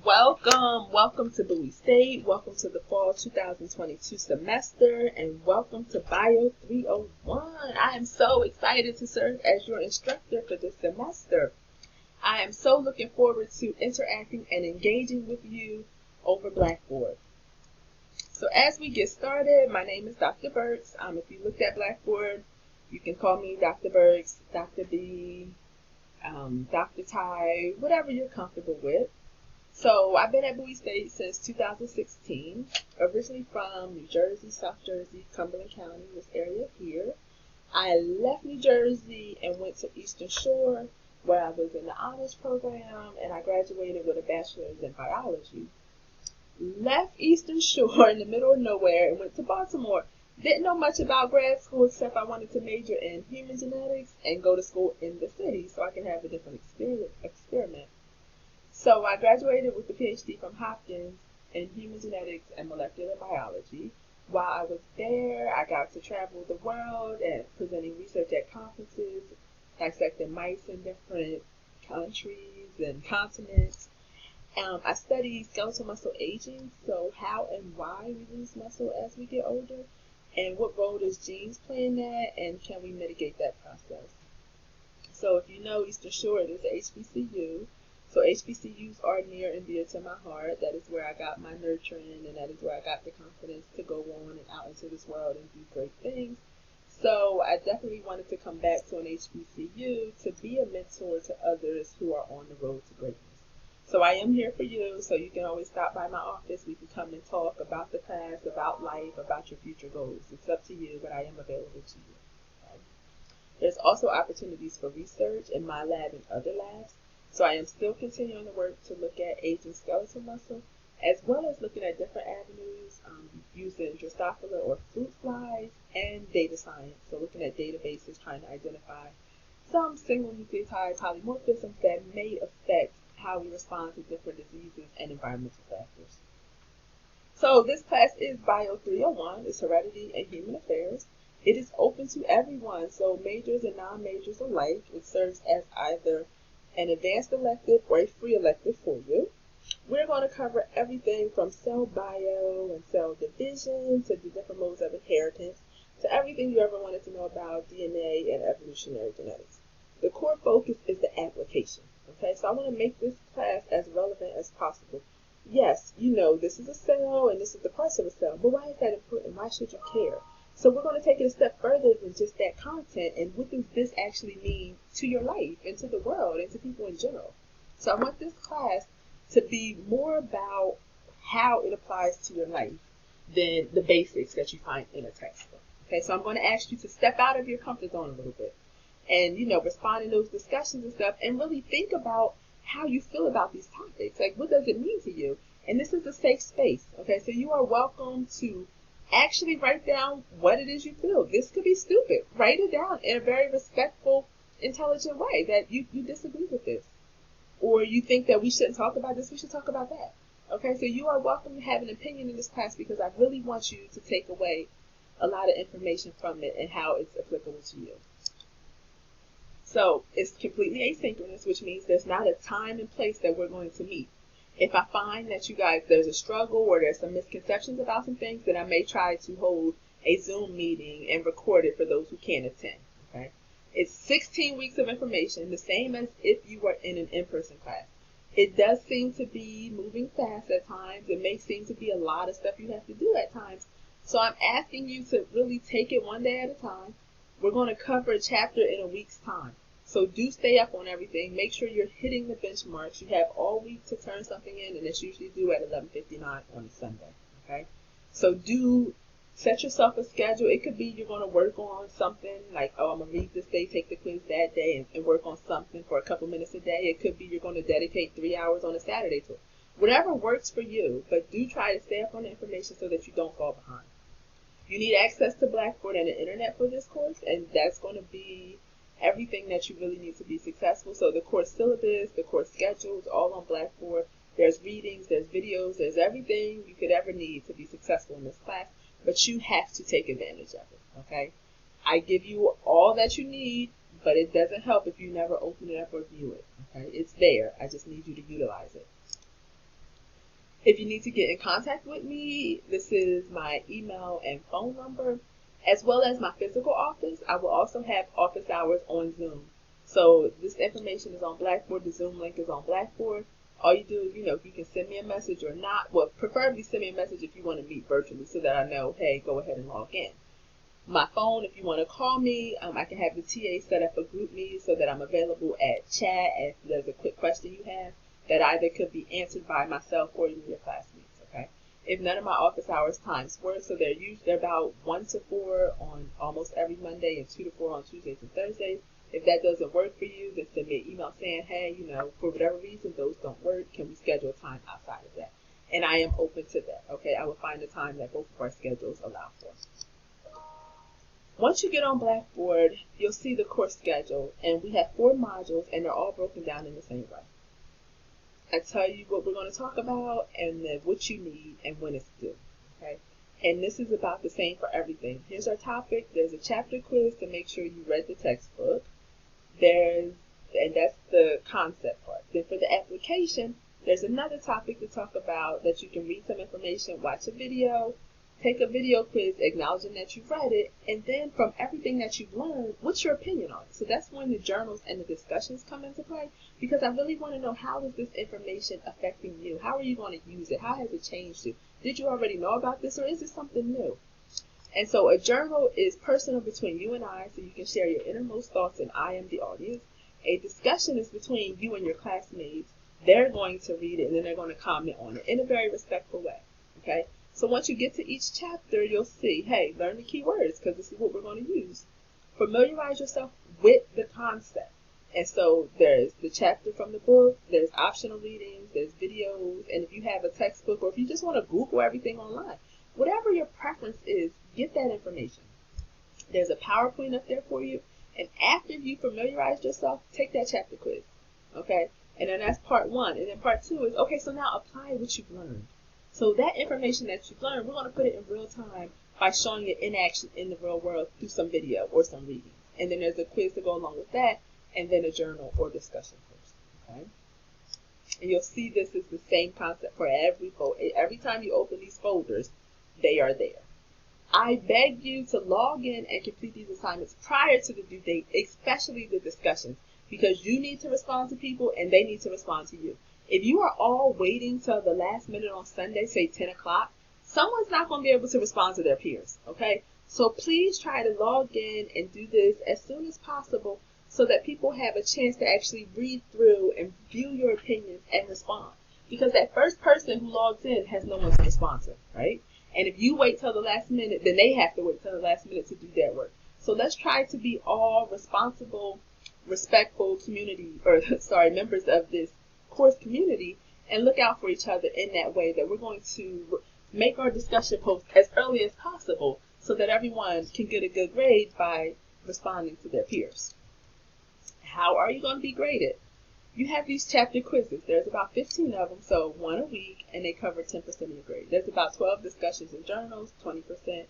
Welcome to Bowie State, welcome to the fall 2022 semester, and welcome to Bio 301. I am so excited to serve as your instructor for this semester. I am so looking forward to interacting and engaging with you over Blackboard. So as we get started, my name is Dr. Burks. If you looked at Blackboard, you can call me Dr. Burks, Dr. B, Dr. Ty, whatever you're comfortable with. So I've been at Bowie State since 2016, originally from New Jersey, South Jersey, Cumberland County, this area here. I left New Jersey and went to Eastern Shore, where I was in the honors program, and I graduated with a bachelor's in biology. Left Eastern Shore in the middle of nowhere and went to Baltimore. Didn't know much about grad school except I wanted to major in human genetics and go to school in the city so I can have a different experiment. So I graduated with a PhD from Hopkins in human genetics and molecular biology. While I was there, I got to travel the world and presenting research at conferences, dissecting mice in different countries and continents. I studied skeletal muscle aging, so how and why we lose muscle as we get older, and what role does genes play in that, and can we mitigate that process? So if you know Eastern Shore, it is HBCU. So HBCUs are near and dear to my heart. That is where I got my nurturing, and that is where I got the confidence to go on and out into this world and do great things. So I definitely wanted to come back to an HBCU to be a mentor to others who are on the road to greatness. So I am here for you, so you can always stop by my office. We can come and talk about the class, about life, about your future goals. It's up to you, but I am available to you. Okay? There's also opportunities for research in my lab and other labs. So I am still continuing to work to look at aging skeletal muscle, as well as looking at different avenues using Drosophila or fruit flies and data science. So looking at databases, trying to identify some single nucleotide polymorphisms that may affect how we respond to different diseases and environmental factors. So this class is Bio 301. It's Heredity and Human Affairs. It is open to everyone, so majors and non-majors alike. It serves as either an advanced elective or a free elective for you. We're going to cover everything from cell bio and cell division to the different modes of inheritance to everything you ever wanted to know about DNA and evolutionary genetics. The core focus is the application. Okay, so I want to make this class as relevant as possible. Yes, you know, this is a cell and this is the parts of a cell, but why is that important? Why should you care? So we're going to take it a step further than just that content, and what does this actually mean to your life and to the world and to people in general? So I want this class to be more about how it applies to your life than the basics that you find in a textbook. Okay, so I'm going to ask you to step out of your comfort zone a little bit and, respond in those discussions and stuff and really think about how you feel about these topics. Like, what does it mean to you? And this is a safe space. Okay, so you are welcome to actually write down what it is you feel. This could be stupid. Write it down in a very respectful, intelligent way that you disagree with this. Or you think that we shouldn't talk about this, we should talk about that. Okay, so you are welcome to have an opinion in this class because I really want you to take away a lot of information from it and how it's applicable to you. So it's completely asynchronous, which means there's not a time and place that we're going to meet. If I find that you guys, there's a struggle or there's some misconceptions about some things, then I may try to hold a Zoom meeting and record it for those who can't attend. Okay? It's 16 weeks of information, the same as if you were in an in-person class. It does seem to be moving fast at times. It may seem to be a lot of stuff you have to do at times. So I'm asking you to really take it one day at a time. We're going to cover a chapter in a week's time. So do stay up on everything. Make sure you're hitting the benchmarks. You have all week to turn something in, and it's usually due at 11:59 on Sunday. Okay? So do set yourself a schedule. It could be you're going to work on something like, I'm going to read this day, take the quiz that day, and work on something for a couple minutes a day. It could be you're going to dedicate 3 hours on a Saturday to it. Whatever works for you, but do try to stay up on the information so that you don't fall behind. You need access to Blackboard and the internet for this course, and that's going to be everything that you really need to be successful. So the course syllabus, the course schedules, all on Blackboard. There's readings, there's videos, there's everything you could ever need to be successful in this class, but you have to take advantage of it, okay? I give you all that you need, but it doesn't help if you never open it up or view it, okay? It's there. I just need you to utilize it. If you need to get in contact with me, this is my email and phone number, as well as my physical office. I will also have office hours on Zoom. So this information is on Blackboard. The Zoom link is on Blackboard. All you do is, you can send me a message or not. Well, preferably send me a message if you want to meet virtually so that I know, hey, go ahead and log in. My phone, if you want to call me, I can have the TA set up a group meeting so that I'm available at chat if there's a quick question you have that either could be answered by myself or even your classmates, okay? If none of my office hours times work, so they're about 1 to 4 on almost every Monday and 2 to 4 on Tuesdays and Thursdays. If that doesn't work for you, then send me an email saying, hey, for whatever reason, those don't work. Can we schedule time outside of that? And I am open to that, okay? I will find a time that both of our schedules allow for. Once you get on Blackboard, you'll see the course schedule, and we have 4 modules, and they're all broken down in the same way. I tell you what we're going to talk about, and then what you need, and when it's due, okay? And this is about the same for everything. Here's our topic. There's a chapter quiz to make sure you read the textbook. And that's the concept part. Then for the application, there's another topic to talk about that you can read some information, watch a video, take a video quiz acknowledging that you've read it, and then from everything that you've learned, what's your opinion on it? So that's when the journals and the discussions come into play, because I really want to know, how is this information affecting you? How are you going to use it? How has it changed you? Did you already know about this, or is it something new? And so a journal is personal between you and I, so you can share your innermost thoughts and I am the audience. A discussion is between you and your classmates. They're going to read it and then they're going to comment on it in a very respectful way, okay? So once you get to each chapter, you'll see, hey, learn the key words because this is what we're going to use. Familiarize yourself with the concept. And so there's the chapter from the book, there's optional readings, there's videos, and if you have a textbook or if you just want to Google everything online, whatever your preference is, get that information. There's a PowerPoint up there for you, and after you familiarize yourself, take that chapter quiz, okay? And then that's part 1. And then part 2 is, okay, so now apply what you've learned. So that information that you've learned, we're going to put it in real time by showing it in action in the real world through some video or some readings. And then there's a quiz to go along with that, and then a journal or discussion course, okay? And you'll see this is the same concept for every folder. Every time you open these folders, they are there. I beg you to log in and complete these assignments prior to the due date, especially the discussions, because you need to respond to people and they need to respond to you. If you are all waiting till the last minute on Sunday, say 10 o'clock, someone's not going to be able to respond to their peers, okay? So please try to log in and do this as soon as possible so that people have a chance to actually read through and view your opinions and respond. Because that first person who logs in has no one to respond to, right? And if you wait till the last minute, then they have to wait till the last minute to do their work. So let's try to be all responsible, respectful members of this course community, and look out for each other in that way, that we're going to make our discussion posts as early as possible so that everyone can get a good grade by responding to their peers. How are you going to be graded? You have these chapter quizzes. There's about 15 of them, so 1 a week, and they cover 10% of your grade. There's about 12 discussions and journals, 20%.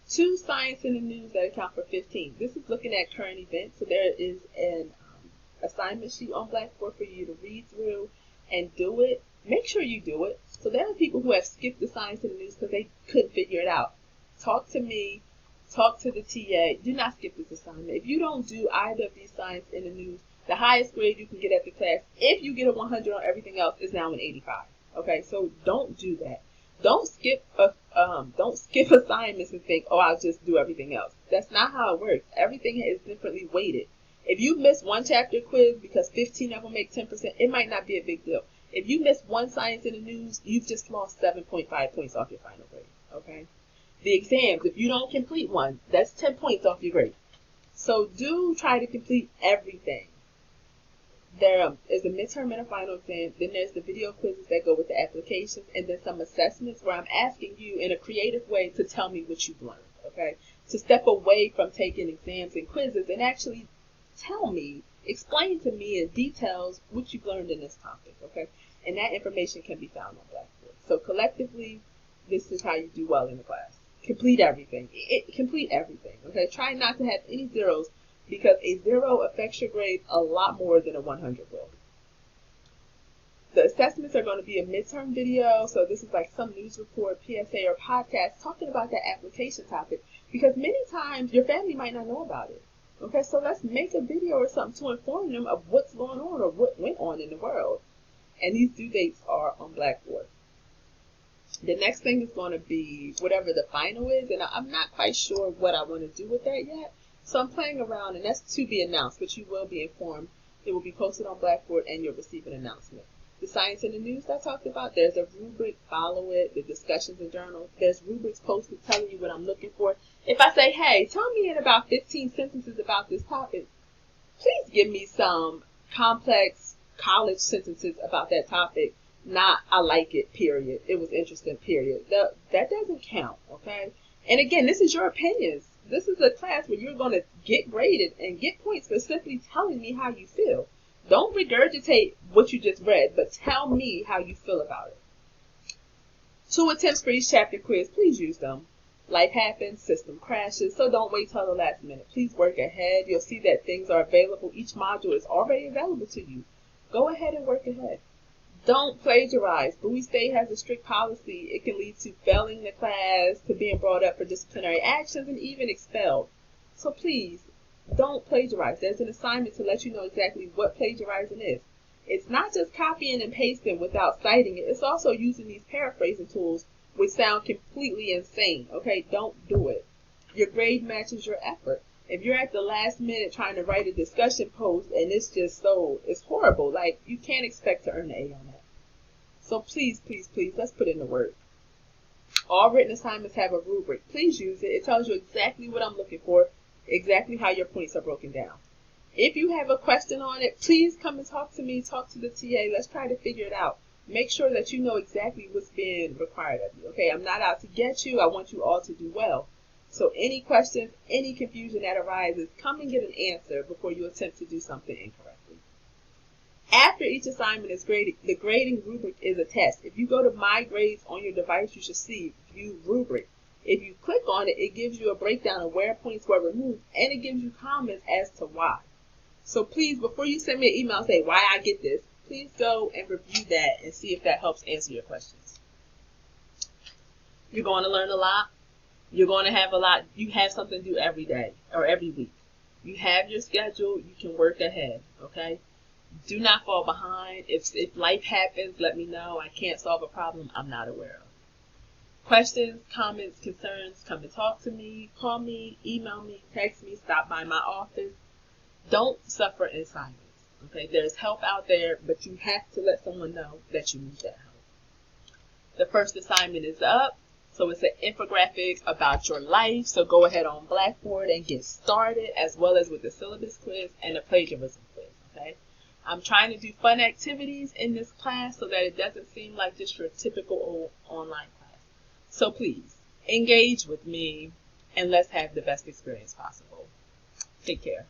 2 science in the news that account for 15. This is looking at current events, so there is an assignment sheet on Blackboard for you to read through and do it. Make sure you do it. So there are people who have skipped the science in the news because they couldn't figure it out. Talk to me. Talk to the TA. Do not skip this assignment. If you don't do either of these science in the news, the highest grade you can get at the class, if you get a 100 on everything else, is now an 85. Okay, so don't do that. Don't skip assignments and think, oh, I'll just do everything else. That's not how it works. Everything is differently weighted. If you miss one chapter quiz because 15 of them make 10%, it might not be a big deal. If you miss one science in the news, you've just lost 7.5 points off your final grade. Okay. The exams, if you don't complete one, that's 10 points off your grade. So do try to complete everything. There is a midterm and a final exam. Then there's the video quizzes that go with the applications, and then some assessments where I'm asking you in a creative way to tell me what you've learned, okay? To step away from taking exams and quizzes and actually tell me, explain to me in details what you've learned in this topic, okay? And that information can be found on Blackboard. So collectively, this is how you do well in the class. Complete everything. Complete everything, okay? Try not to have any zeros, because a 0 affects your grade a lot more than a 100 will. The assessments are going to be a midterm video, so this is like some news report, PSA, or podcast talking about that application topic, because many times your family might not know about it. Okay, so let's make a video or something to inform them of what's going on or what went on in the world. And these due dates are on Blackboard. The next thing is going to be whatever the final is, and I'm not quite sure what I want to do with that yet. So I'm playing around, and that's to be announced, but you will be informed. It will be posted on Blackboard, and you'll receive an announcement. The science in the news that I talked about, there's a rubric, follow it, the discussions and journals. There's rubrics posted telling you what I'm looking for. If I say, hey, tell me in about 15 sentences about this topic, please give me some complex college sentences about that topic. Not, I like it, period. It was interesting, period. That doesn't count, okay? And again, this is your opinions. This is a class where you're going to get graded and get points for simply telling me how you feel. Don't regurgitate what you just read, but tell me how you feel about it. 2 attempts for each chapter quiz. Please use them. Life happens, system crashes, so don't wait till the last minute. Please work ahead. You'll see that things are available. Each module is already available to you. Go ahead and work ahead. Don't plagiarize. Bowie State has a strict policy. It can lead to failing the class, to being brought up for disciplinary actions, and even expelled. So please, don't plagiarize. There's an assignment to let you know exactly what plagiarizing is. It's not just copying and pasting without citing it. It's also using these paraphrasing tools, which sound completely insane. Okay, don't do it. Your grade matches your effort. If you're at the last minute trying to write a discussion post and it's just it's horrible, like, you can't expect to earn an A on that. So please, please, please, let's put in the work. All written assignments have a rubric. Please use it. It tells you exactly what I'm looking for, exactly how your points are broken down. If you have a question on it, please come and talk to me, talk to the TA. Let's try to figure it out. Make sure that you know exactly what's being required of you. Okay, I'm not out to get you. I want you all to do well. So any questions, any confusion that arises, come and get an answer before you attempt to do something incorrectly. After each assignment is graded, the grading rubric is a test. If you go to My Grades on your device, you should see View Rubric. If you click on it, it gives you a breakdown of where points were removed, and it gives you comments as to why. So please, before you send me an email and say, why I get this, please go and review that and see if that helps answer your questions. You're going to learn a lot. You're going to have a lot. You have something to do every day or every week. You have your schedule. You can work ahead, okay? Do not fall behind. If life happens, let me know. I can't solve a problem I'm not aware of. Questions, comments, concerns, come and talk to me. Call me, email me, text me, stop by my office. Don't suffer in silence, okay? There's help out there, but you have to let someone know that you need that help. The first assignment is up. So it's an infographic about your life. So go ahead on Blackboard and get started, as well as with the syllabus quiz and the plagiarism quiz, okay? I'm trying to do fun activities in this class so that it doesn't seem like just your typical old online class. So please, engage with me, and let's have the best experience possible. Take care.